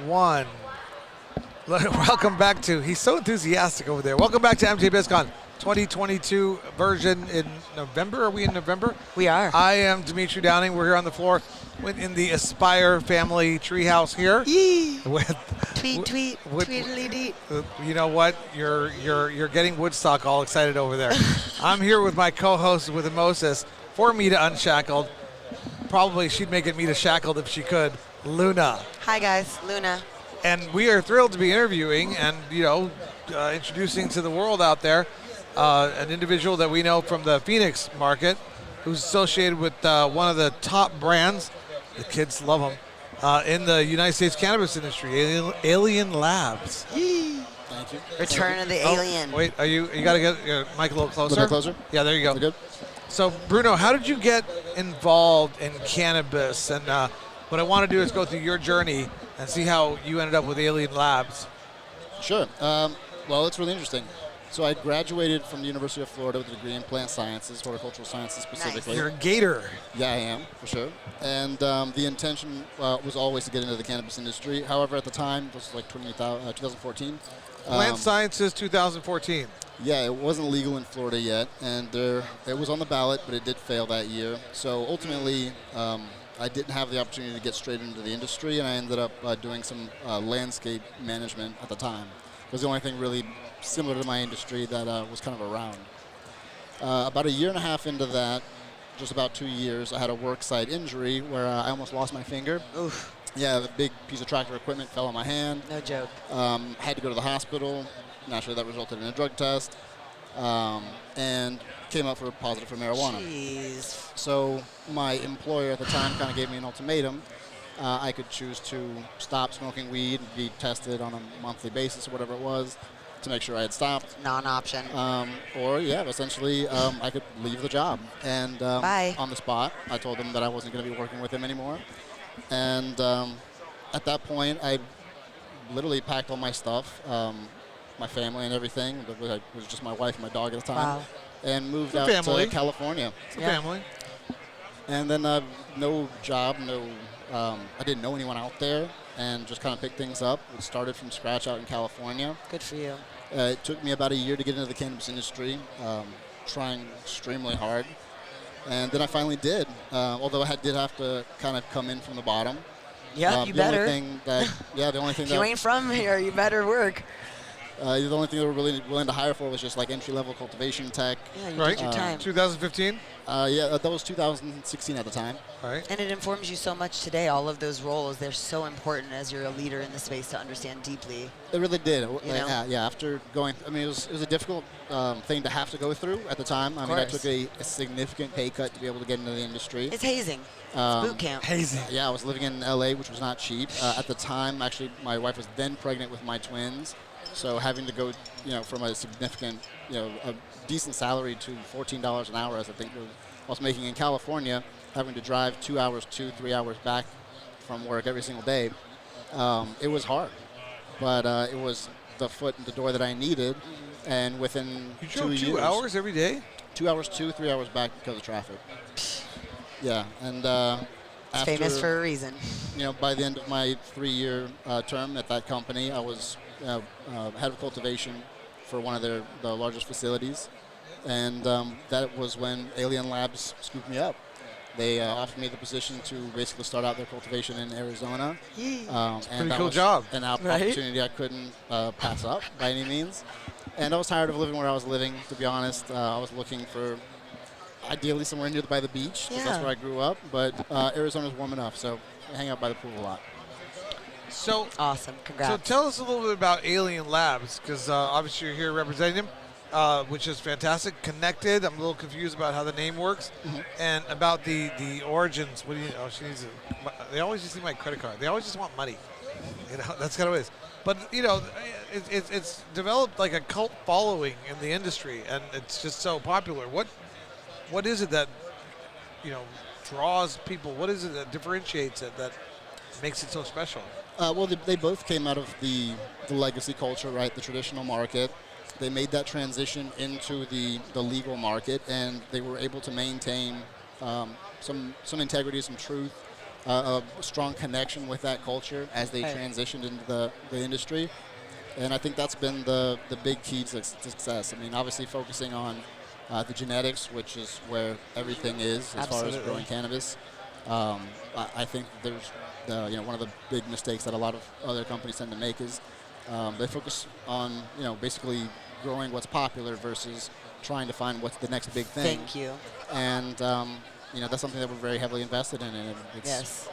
one. Welcome back to, he's so enthusiastic over there. Welcome back to MJ BizCon 2022 version in November. Are we in November? We are. I am Dimitri Downing. We're here on the floor in the Aspire family treehouse here. Yee. With, Tweedly deet. You know what? You're getting Woodstock all excited over there. I'm here with my co-host with Mimosas for Mita Unshackled. Probably she'd make it Mita Shackled if she could. Luna. Hi guys, Luna. And we are thrilled to be interviewing and, introducing to the world out there an individual that we know from the Phoenix market who's associated with one of the top brands, the kids love them, in the United States cannabis industry, Alien Labs. Thank you. Return of the Alien. Wait, you got to get your mic a little closer? A little closer? Yeah, there you go. Is that good? So, Bruno, how did you get involved in cannabis? And what I want to do is go through your journey and see how you ended up with Alien Labs. Sure. Well, it's really interesting. So I graduated from the University of Florida with a degree in plant sciences, horticultural sciences specifically. You're a gator. Yeah, I am, for sure. And the intention was always to get into the cannabis industry. However, at the time, this was like 2014. Plant Sciences 2014. Yeah, it wasn't legal in Florida yet, and it was on the ballot, but it did fail that year. So ultimately, I didn't have the opportunity to get straight into the industry, and I ended up doing some landscape management at the time. It was the only thing really similar to my industry that was kind of around. About a year and a half into that, just about 2 years, I had a work site injury where I almost lost my finger. Oof. Yeah, the big piece of tractor equipment fell on my hand. No joke. Had to go to the hospital. Naturally, that resulted in a drug test, and came out for positive for marijuana. Jeez. So my employer at the time kind of gave me an ultimatum. I could choose to stop smoking weed and be tested on a monthly basis or whatever it was to make sure I had stopped. Non-option. Or, essentially I could leave the job. And Bye. On the spot, I told them that I wasn't going to be working with him anymore. And at that point, I literally packed all my stuff, my family and everything. It was just my wife and my dog at the time. Wow. And moved It's a out family. to California. It's a family. And then no job, I didn't know anyone out there, and just kind of picked things up. It started from scratch out in California. Good for you. It took me about a year to get into the cannabis industry, trying extremely hard. And then I finally did, although I did have to kind of come in from the bottom. Yeah, you better. The only thing If you ain't from here, you better work. the only thing they were really willing to hire for was just like entry-level cultivation tech. Yeah, you Right. did your time. 2015. That was 2016 at the time. All right. And it informs you so much today. All of those roles, they're so important as you're a leader in the space to understand deeply. It really did. You know? After going, it was a difficult thing to have to go through at the time. I course. took a significant pay cut to be able to get into the industry. It's hazing. It's boot camp. Hazing. Yeah, I was living in LA, which was not cheap. At the time, actually, my wife was then pregnant with my twins. So having to go, from a significant, a decent salary to $14 an hour, as I think I was making in California, having to drive 2 hours, 3 hours back from work every single day, it was hard. But it was the foot in the door that I needed. And within You 2 drove years, 2 hours every day? 2 hours, 3 hours back because of traffic. Yeah, and It's famous for a reason. by the end of my 3-year term at that company, I was head of cultivation for one of the largest facilities, and that was when Alien Labs scooped me up. They offered me the position to basically start out their cultivation in Arizona. And pretty that cool was job. An Right? opportunity I couldn't pass up by any means. And I was tired of living where I was living, to be honest. I was looking for ideally somewhere near by the beach, because that's Yeah. where I grew up. But Arizona's warm enough, so I hang out by the pool a lot. So, Awesome. Congrats. so tell us a little bit about Alien Labs, because obviously you're here representing them, which is fantastic. Connected. I'm a little confused about how the name works, and about the origins. What do you? Oh, she needs. They always just need my credit card. They always just want money. That's kind of what it is. But it's developed like a cult following in the industry, and it's just so popular. What is it that draws people? What is it that differentiates it, that makes it so special? Well, they both came out of the legacy culture, right? The traditional market. They made that transition into the legal market, and they were able to maintain some integrity, some truth, a strong connection with that culture as they Right. transitioned into the industry. And I think that's been the big key to success. I mean, obviously focusing on the genetics, which is where everything is as far as Absolutely. growing cannabis. I think there's one of the big mistakes that a lot of other companies tend to make is they focus on basically growing what's popular versus trying to find what's the next big thing. Thank you. And that's something that we're very heavily invested in, and it's Yes.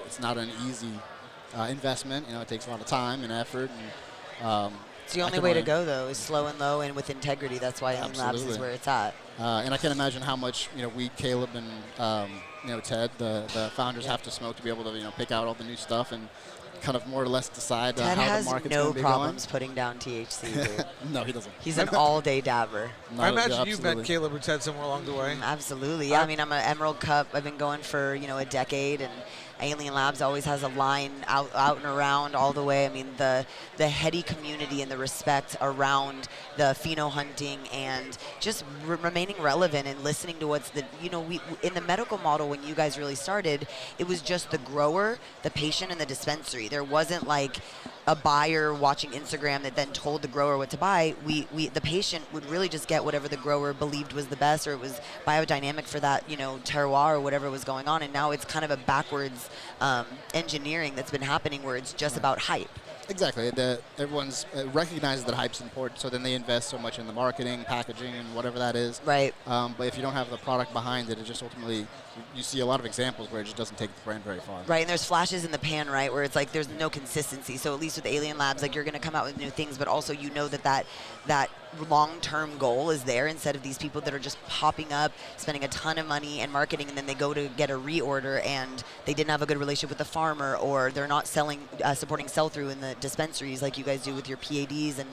it's not an easy investment. It takes a lot of time and effort. And It's the I only can way to only- go, though, is slow and low and with integrity. That's why Alien Labs is Absolutely. where it's at. And I can't imagine how much we, Caleb, and Ted, the founders, have to smoke to be able to pick out all the new stuff and kind of more or less decide Ted how the has market's no going to be problems putting down THC. Dude. going. No, he doesn't. He's an all-day dabber. No, I imagine yeah, you've met absolutely. Caleb or Ted somewhere along the way. Absolutely. Yeah, I mean, I'm an Emerald Cup. I've been going for, a decade, and Alien Labs always has a line out and around all the way. I mean, the heady community and the respect around the pheno hunting and just remaining relevant and listening to what's we in the medical model, when you guys really started, it was just the grower, the patient, and the dispensary. There wasn't like a buyer watching Instagram that then told the grower what to buy. The patient would really just get whatever the grower believed was the best, or it was biodynamic for that, terroir or whatever was going on. And now it's kind of a backwards engineering that's been happening where it's just about hype. Exactly. Everyone's recognizes that hype's important, so then they invest so much in the marketing, packaging, and whatever that is. Right. But if you don't have the product behind it, it just ultimately, you see a lot of examples where it just doesn't take the brand very far. Right, and there's flashes in the pan, right, where it's like there's no consistency. So at least with Alien Labs, like, you're going to come out with new things, but also that long-term goal is there, instead of these people that are just popping up, spending a ton of money and marketing, and then they go to get a reorder and they didn't have a good relationship with the farmer, or they're not supporting sell-through in the dispensaries like you guys do with your PADs. And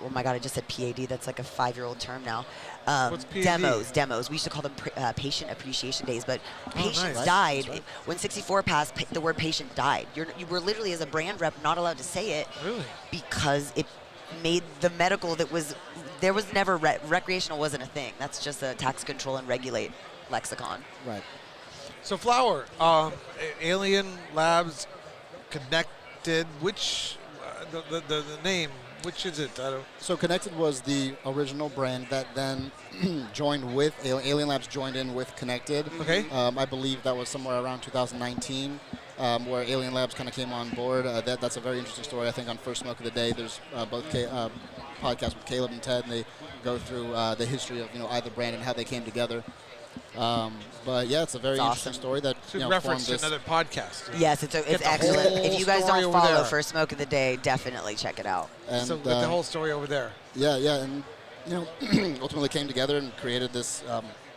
oh my God, I just said PAD. That's like a 5-year-old term now. What's PAD? Demos. We used to call them patient appreciation days, but patients nice. died. That's right. When 64 passed, the word patient died. You were literally, as a brand rep, not allowed to say it Really? because it made the medical there was never recreational wasn't a thing. That's just a tax control and regulate lexicon. Right. So flower, Alien Labs Connected. Which the name? Which is it? I don't. So Connected was the original brand that then joined with Alien Labs joined in with Connected. Okay. I believe that was somewhere around 2019, where Alien Labs kind of came on board. That's a very interesting story. I think on First Smoke of the Day, there's both podcasts with Caleb and Ted, and they go through the history of either brand and how they came together. But yeah, it's a very It's interesting awesome. story that Should formed reference to this. another podcast. Yes, it's the excellent. whole If you guys story don't over follow there. First Smoke of the Day, definitely check it out. And, So get the whole story over there. Yeah, and ultimately came together and created this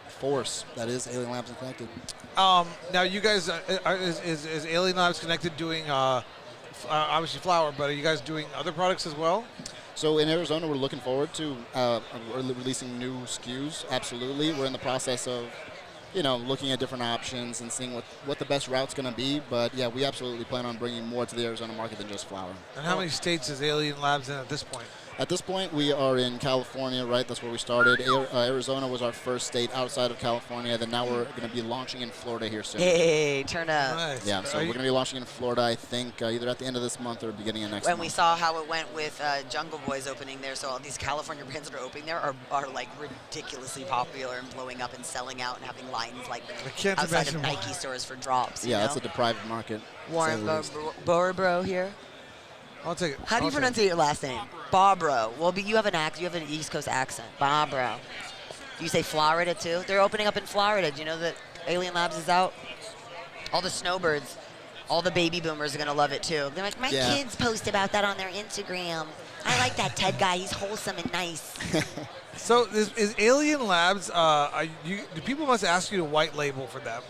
force that is Alien Labs and Connected. Now you guys, is Alien Labs Connected doing obviously flower, but are you guys doing other products as well? So in Arizona, we're looking forward to releasing new SKUs. Absolutely, we're in the process of looking at different options and seeing what the best route's going to be. But yeah, we absolutely plan on bringing more to the Arizona market than just flower. And how many states is Alien Labs in at this point? At this point, we are in California, right? That's where we started. Arizona was our first state outside of California. Then now we're going to be launching in Florida here soon. Hey, turn up. Nice. Yeah, so Are we're you- going to be launching in Florida, I think, either at the end of this month or beginning of next When month. we saw how it went with Jungle Boys opening there, so all these California brands that are opening there are like ridiculously popular and blowing up and selling out and having lines like can't outside of imagine Nike why. stores for drops. Yeah, you that's know? a deprived market. to Warren say the least. Boro here. I'll take it. How do you pronounce your last name? Barbro. Well, but you have an East Coast accent. Barbro. Do you say Florida too? They're opening up in Florida. Do you know that Alien Labs is out? All the snowbirds, all the baby boomers are gonna love it too. They're like, my Yeah. kids post about that on their Instagram. I like that Ted guy. He's wholesome and nice. So is Alien Labs? Do people must ask you to white label for them?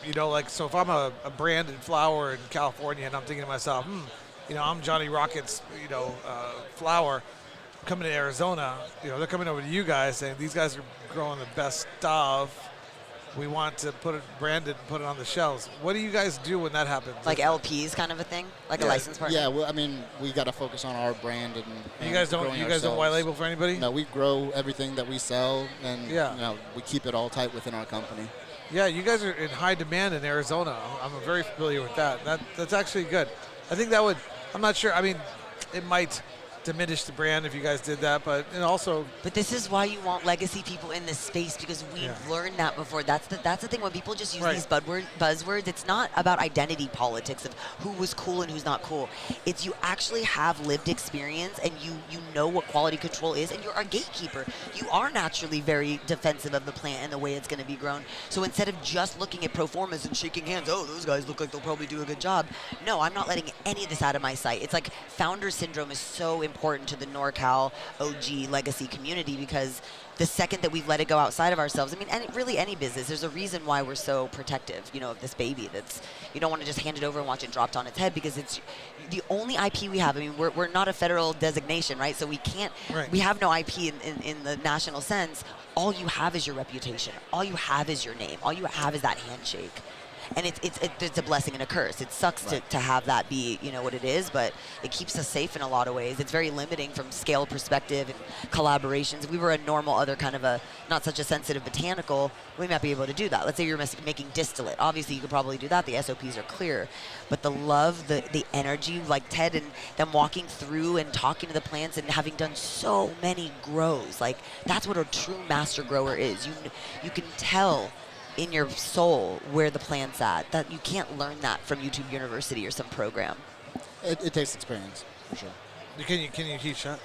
So if I'm a brand in flower in California and I'm thinking to myself, I'm Johnny Rockets, flower, coming to Arizona. They're coming over to you guys saying these guys are growing the best stuff. We want to put it branded and put it on the shelves. What do you guys do when that happens? Like LPs kind of a thing, like a license partner. Yeah, well, I mean, we got to focus on our brand and you guys don't growing don't white ourselves. label for anybody? No, we grow everything that we sell, and Yeah. we keep it all tight within our company. Yeah, you guys are in high demand in Arizona. I'm very familiar with that. That's actually good. I think that would. I'm not sure. I mean, it might diminish the brand if you guys did that, but and also. But this is why you want legacy people in this space, because we've learned that before. That's the thing. When people just use these buzzwords, it's not about identity politics of who was cool and who's not cool. It's you actually have lived experience and you know what quality control is, and you're a gatekeeper. You are naturally very defensive of the plant and the way it's going to be grown. So instead of just looking at pro formas and shaking hands, oh, those guys look like they'll probably do a good job. No, I'm not letting any of this out of my sight. It's like founder syndrome is so important to the NorCal OG legacy community, because the second that we've let it go outside of ourselves, I mean, really any business, there's a reason why we're so protective, of this baby. That's, you don't want to just hand it over and watch it dropped on its head, because it's the only IP we have. I mean, we're not a federal designation, right? So we can't, we have no IP in the national sense. All you have is your reputation. All you have is your name. All you have is that handshake. And it's a blessing and a curse. It sucks to have that be, what it is, but it keeps us safe in a lot of ways. It's very limiting from scale perspective and collaborations. If we were a normal other kind of a, not such a sensitive botanical, we might be able to do that. Let's say you're making distillate. Obviously, you could probably do that. The SOPs are clear. But the love, the energy, like Ted and them walking through and talking to the plants and having done so many grows, like that's what a true master grower is. You can tell in your soul where the plant's at. That you can't learn that from YouTube University or some program. It takes experience, for sure. Can you teach that?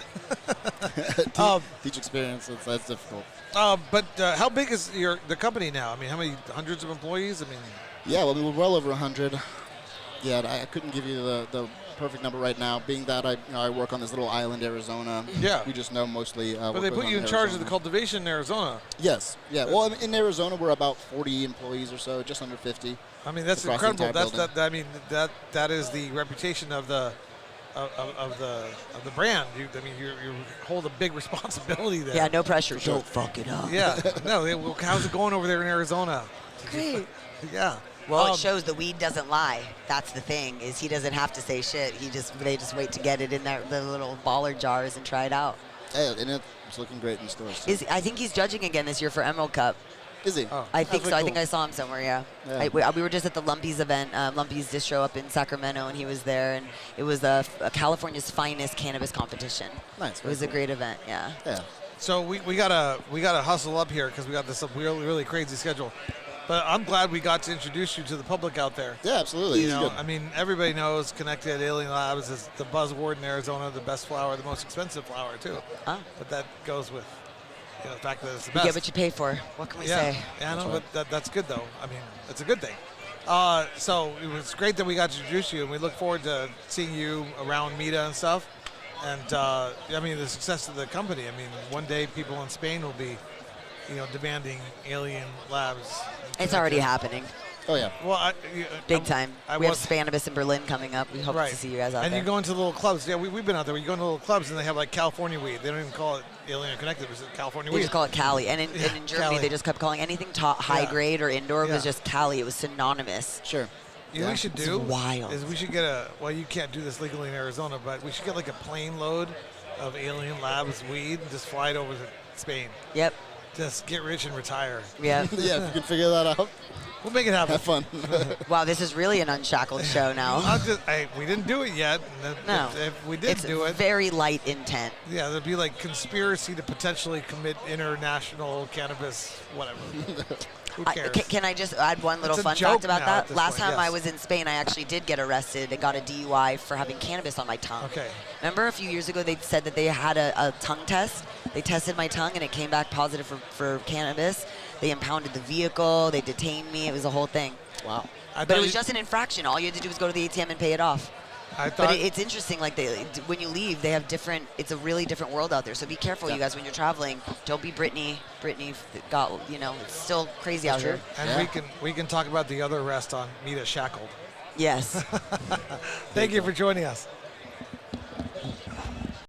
Teach experience, that's difficult. But how big is the company now? I mean, how many hundreds of employees? I mean, yeah, well, we're well over 100. Yeah, I couldn't give you the perfect number right now, being that I work on this little island, Arizona. Yeah. We just know mostly. But they put you in charge of the cultivation in Arizona. Yes. Yeah. Well, in Arizona, we're about 40 employees or so, just under 50. I mean, that's incredible. That is the reputation of the brand. You hold a big responsibility there. Yeah. No pressure. Don't fuck it up. Yeah. No. How's it going over there in Arizona? Great. Yeah. Well, it shows the weed doesn't lie. That's the thing, is he doesn't have to say shit. They just wait to get it in the little baller jars and try it out. Yeah, and it's looking great in the stores. I think he's judging again this year for Emerald Cup. Is he? I think so. Cool. I think I saw him somewhere, yeah. We were just at the Lumpies event, Lumpies distro up in Sacramento, and he was there, and it was a California's finest cannabis competition. Nice. It was a great event, yeah. Yeah. So we gotta hustle up here because we got this really crazy schedule. But I'm glad we got to introduce you to the public out there. Yeah, absolutely. I mean, everybody knows Connected Alien Labs is the buzzword in Arizona, the best flower, the most expensive flower too. Oh. But that goes with the fact that it's the You best. get what you pay for. What can we say? Yeah, I know, but that's good though. I mean, it's a good thing. So it was great that we got to introduce you, and we look forward to seeing you around Mita and stuff. And I mean, the success of the company. I mean, one day people in Spain will be, demanding Alien Labs. It's already happening. Oh, yeah. Well, Big time. We have Cannabis in Berlin coming up. We hope to see you guys out there. And you go into little clubs. Yeah, we've been out there. You go into little clubs, and they have, like, California weed. They don't even call it Alien Connected. It's California weed. They just call it Cali. And in Germany, Cali. they just kept calling anything high grade or indoor was just Cali. It was synonymous. Sure. You know what we should do? It's wild. Is we should get you can't do this legally in Arizona, but we should get, like, a plane load of Alien Labs weed and just fly it over to Spain. Yep. Just get rich and retire. Yeah. Yeah, if you can figure that out. We'll make it happen. Have fun. Wow, this is really an unshackled show now. We didn't do it yet. No. If we did do it. It's very light intent. Yeah, there'd be like conspiracy to potentially commit international cannabis, whatever. Who cares? Can I just add one little fun fact about that? Last time I was in Spain, I actually did get arrested. I got a DUI for having cannabis on my tongue. Okay. Remember a few years ago they said that they had a tongue test? They tested my tongue and it came back positive for cannabis. They impounded the vehicle. They detained me. It was a whole thing. Wow. But it was just an infraction. All you had to do was go to the ATM and pay it off. But it's interesting, like when you leave, they have different. It's a really different world out there. So be careful, you guys, when you're traveling. Don't be Britney. Britney got, it's still crazy out here. And we can talk about the other arrest on Mita Shackled. Yes. Thank you for joining us.